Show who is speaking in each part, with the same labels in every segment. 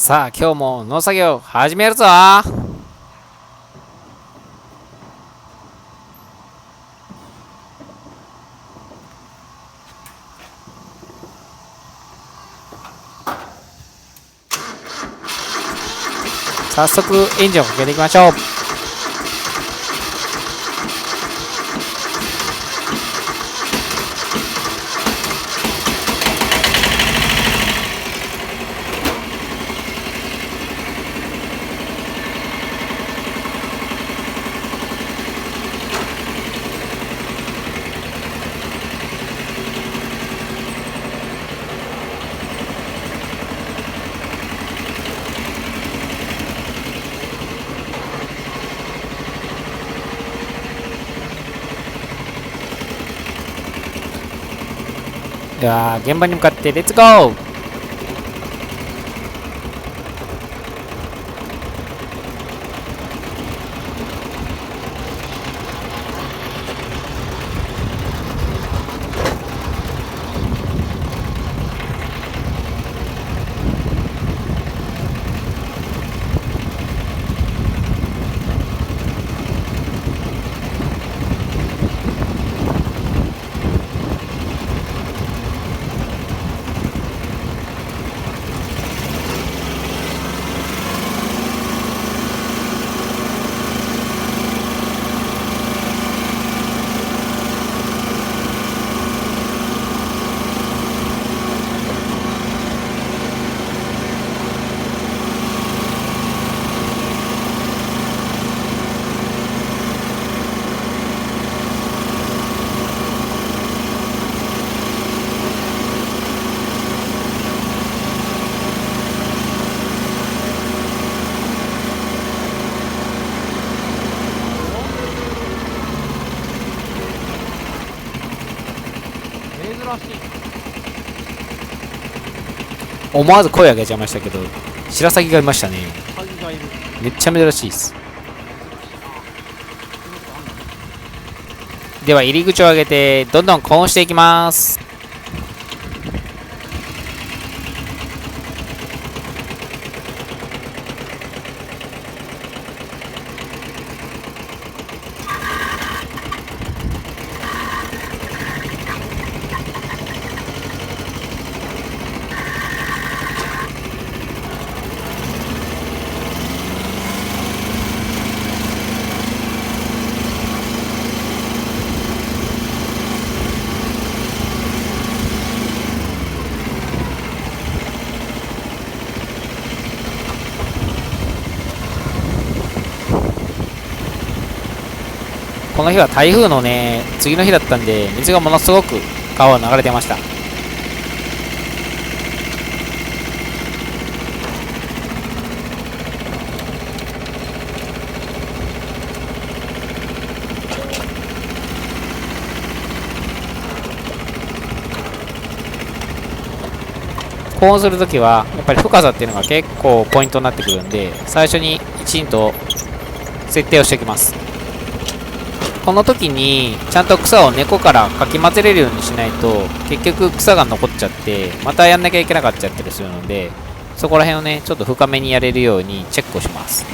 Speaker 1: さあ今日も農作業始めるぞ。早速エンジンをかけていきましょう。では現場に向かってレッツゴー。思わず声上げちゃいましたけど、白鷺がいましたね。めっちゃ珍しいです。では入り口を上げてどんどん高温していきます。この日は台風のね、次の日だったんで、水がものすごく川を流れてました。高温するときは、やっぱり深さっていうのが結構ポイントになってくるんで、最初にきちんと設定をしておきます。この時にちゃんと草を根っこからかき混ぜれるようにしないと結局草が残っちゃってまたやんなきゃいけなかったりするので、そこら辺をねちょっと深めにやれるようにチェックをします。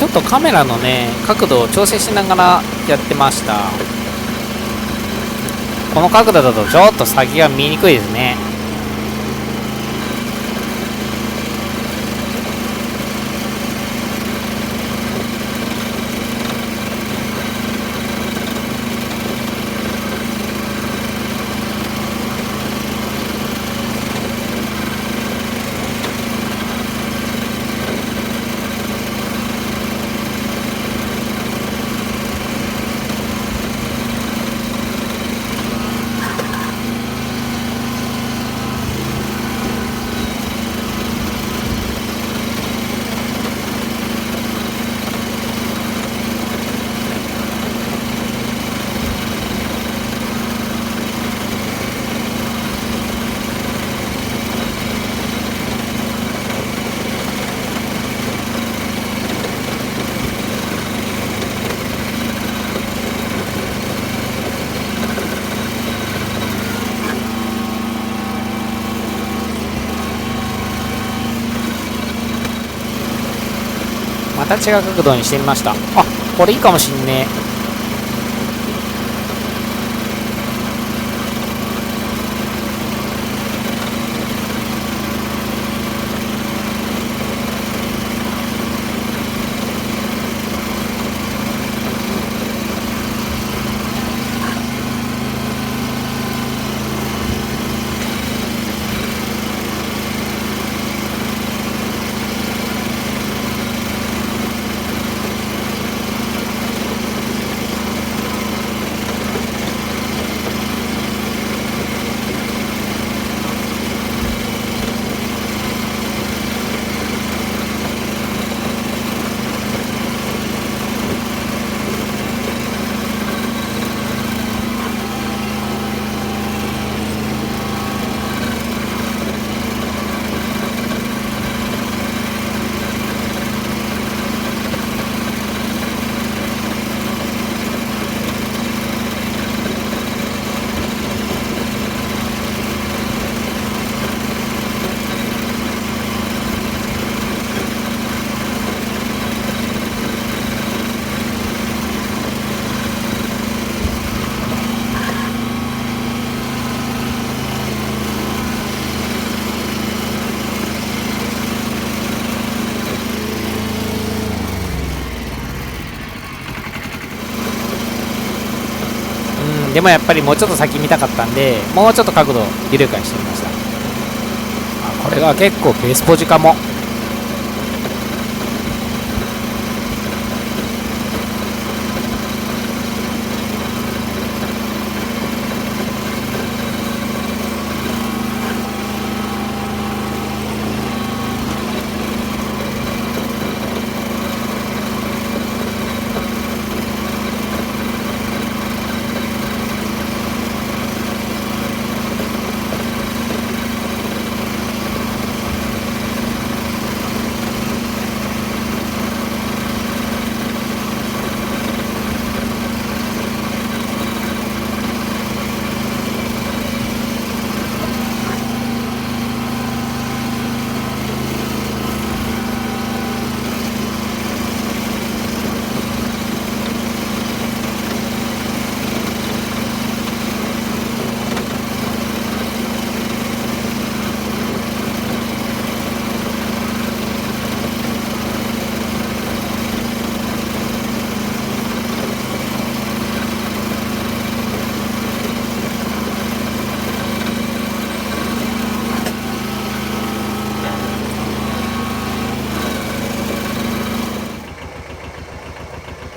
Speaker 1: っとカメラのね角度を調整しながらやってました。この角度だとちょっと先が見えにくいですね。また違う角度にしてみました。あ、これいいかもしんねえ。でもやっぱりもうちょっと先見たかったんで、もうちょっと角度緩やかにしてみました。あ、これが結構ベースポジかも。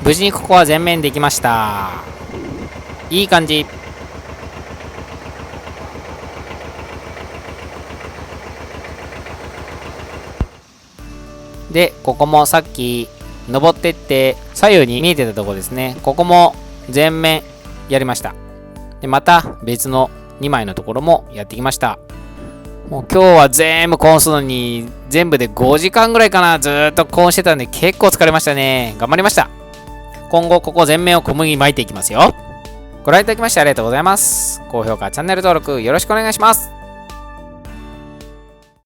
Speaker 1: 無事にここは全面できました。いい感じ。で、ここもさっき登ってって左右に見えてたところですね。ここも全面やりました。で、また別の2枚のところもやってきました。もう今日は全部コーンするのに全部で5時間ぐらいかな、ずーっとコーンしてたんで結構疲れましたね。頑張りました。今後ここ全面を小麦巻いていきますよ。ご覧いただきましてありがとうございます。高評価、チャンネル登録よろしくお願いします。